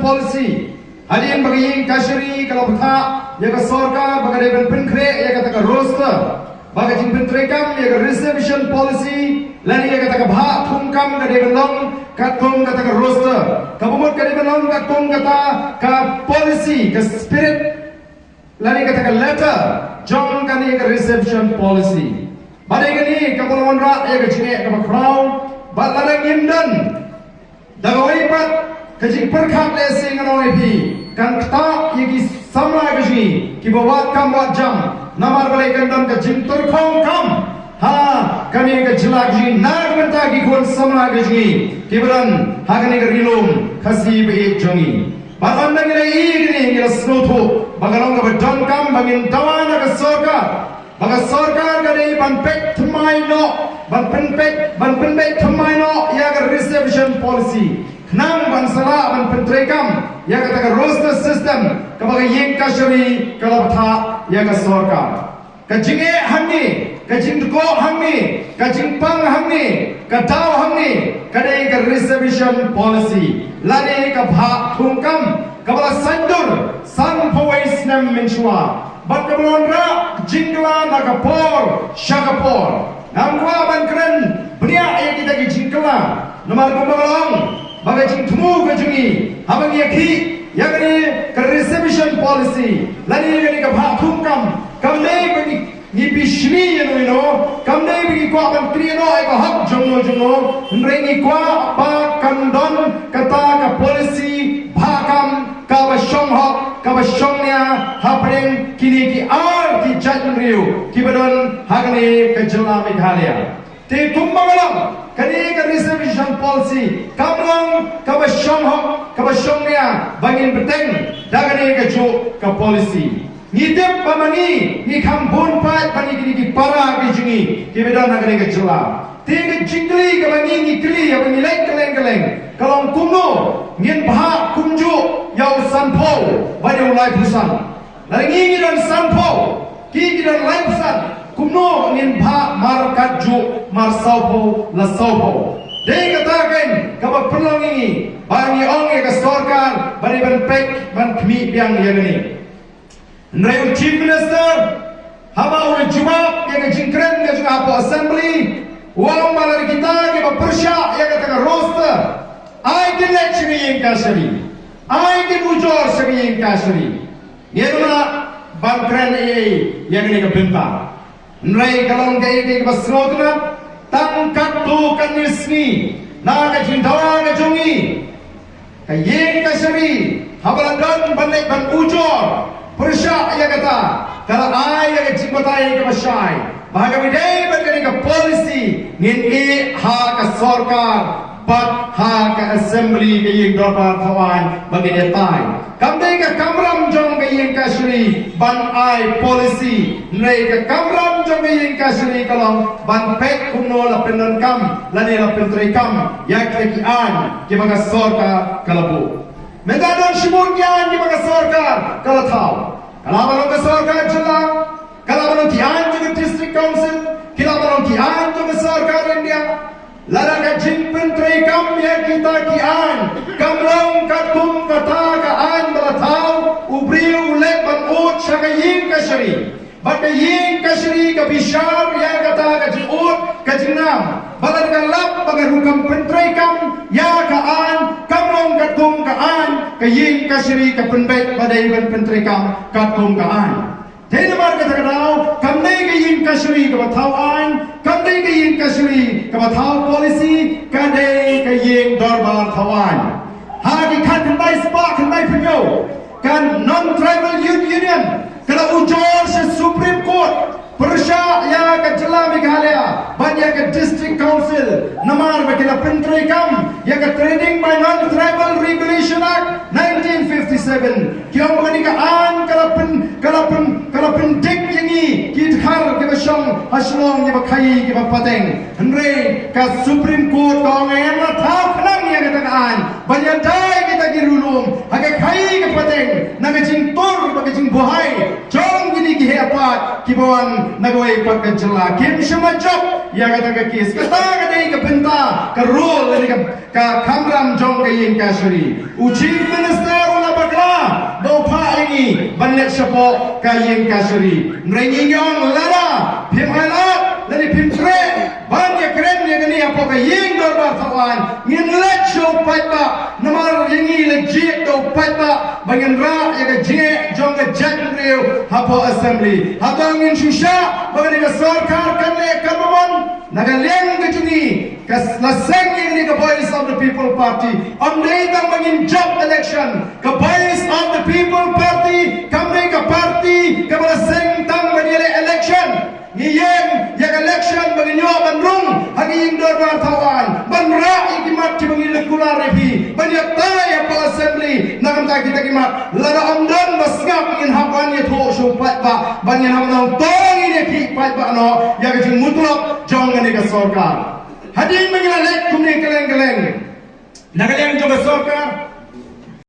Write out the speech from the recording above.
policy. Hadirin bagi kasiri kalau betah ya ke sorka bagi depan penkre ya kata ke roster bagi jing pentrekam ya ke reservation policy lani ya kata ke bha thumkam ke depan long katung kata ke roster kabumut ke depan long katung kata ke policy ke spirit lani kata ke letter jong kan ya ke reservation policy badai kini kapulawan rak ya ke jinge ke crown bat ladang imdan dagawai pat kajing perkham lesing anoi pi kan kta yegi samra gaji ki bawat kam wat jam namar balai kandam kajing terkhom kam ha kani ka jilagi nar menta ki kon samra gaji ki beran ha kani ka rilum khasi be jongi balan nang ile igni ngira snotho bagalong ka badam kam bangin dawana ka sorka baga sorkar ka dei ban pek thmai no ban penpek thmai no ya ka reservation policy Nang bansala ban pentrekam ya kata ke roster system kabaga yeng kashari kalabtha ya ka sorkar kajinge hamni kajingko hamni kajingpang hamni kadaw hamni kadai ka reservation policy lani ka bha thungkam kabala sandur san powais nam menshwa bat kabalon ra jingla nakapor shakapor namwa ban kren bnia ya kita ki jingla nomor kumalong bagajing tumu kajungi habang yakhi yakni ka reservation policy lani yakni ka bhathum kam nei bagi ni bishni yeno kam nei bagi ko aban krieno ai ka hak jongo nrengi ko apa kandon kata ka policy bhakam ka ba shonghok ka ba shongnya hapreng kini ki ar ki jatnriu ki badon hagni ka jela meghalaya te tumbangalam kani ka reservation policy kamlang kabashongnya bangin beteng dagani ka jo ka policy ngidep pamani ni khambun pat pani kini ki para ki jingi ki beda nagani ka jela te ka jingli ka bangi ni kli ya bangi lek keleng kalong kumno ngin bha kumju yau sanpho bani ulai pusan laringi ngidan sanpho ki ngidan lai pusan kumno ngin bha mar kaju mar saupo la saupo dei katakan kaba perlongi bani ong ya ka sorkar bani ban pek ban khmi biang ya gani nrai chief minister haba ul jawab ya ka jingkren ya juga apa assembly wang malar kita ke ba persya ya ka ta roster ai ke lecture yang kasari ai ke ujor segi yang kasari yeruna ban kren ya gani ka bintang nrai kalong kai ke basrotna tangkat tu kanisni naga jindawa ga jongi kayeng kasari habalandan bandai ban ujor persya ya kata kala ai ya jingbatai ke masyai bahaga bidai bandai ke policy ngin ha ka sorkar bat ha ka assembly ke yeng dorbar thawan bagi detai kamdai ka kamram jong ke yeng kasri ban ai policy nei ka kamram jong ke yeng kasri kalong ban pek kumno la pendon kam la ne la pentrei kam ya ki an ki baga sorka kalabu megadon shibun yan ki baga sorka kala thau kala balong ka sorka jala kala balong ki an jong district council kala balong ki an jong sorka india lara ka jing pentrei kam ya kita ki an kamlong katum kata ka an bala thau ubriu le ban ut shaka yeng kasri bat ka yeng kasri ka bishar ya kata ka jing ut ka jingnam bala ka lap baga rukam pentrei kam ya ka an kamlong katum ka an ka yeng kasri ka penbet badai ban pentrei kam katum ka an Tena marga tagadao, kamdai ka yin kasuri ka bathau an, kamdai ka yin kasuri ka bathau policy, kadai ka yin dorbar thawan. Hagi kan kandai spa kandai penyo, kan non-tribal youth union, kada ujor sa Supreme Court, persya ya ka jela Meghalaya, ban ya ka district council, namar ba kila pentrei kam, ya ka trading by non-tribal regulation act 1957, kiyong mga ka an kala dik yangi kithar ke basong haslong ke bakai ke bapateng henre ka Supreme Court ko ngayon na thap nang ya kataan banyaday kita girulum haga kai ke pateng na gajing tur bagajing buhay jong gini ki hepa pat kibawan nagawai pat kajela kim shema job ya kata ka kis kata ka dei ka benta ka rule ni ka kamram jong ka yin ka shuri u chief minister ula bakla do pa ini banlet shapo ka yin ka shuri nrengi yong lada phim halat lani phim tre ban ya kren ni ka ni apo ka yin dor ba thawan ngin let show pat ba namar yingi legit do pat ba bangen ra ya ka je jong ka jan reu hapo assembly hatang in shusha bagani ka sarkar kanne kamamon nagaleng ka juni ka laseng ni ka voice of the people party on day tang bagin job election ka voice of the people party kamne ka party ka laseng tang bagin election ngiyeng ya election bagi nyo bandung hagi ing dor bar tawan banra ikimat ki bagi lekula repi banyak tay apa assembly nakam ta kita kimat lara amdan basngap ingin hapan ye tho shu pat ba banyak hamnang tong ini ki pat ba no ya ke mutlak jong ngani ka sarkar hadin bagi lek kumne keleng-keleng nagaleng jong ka sarkar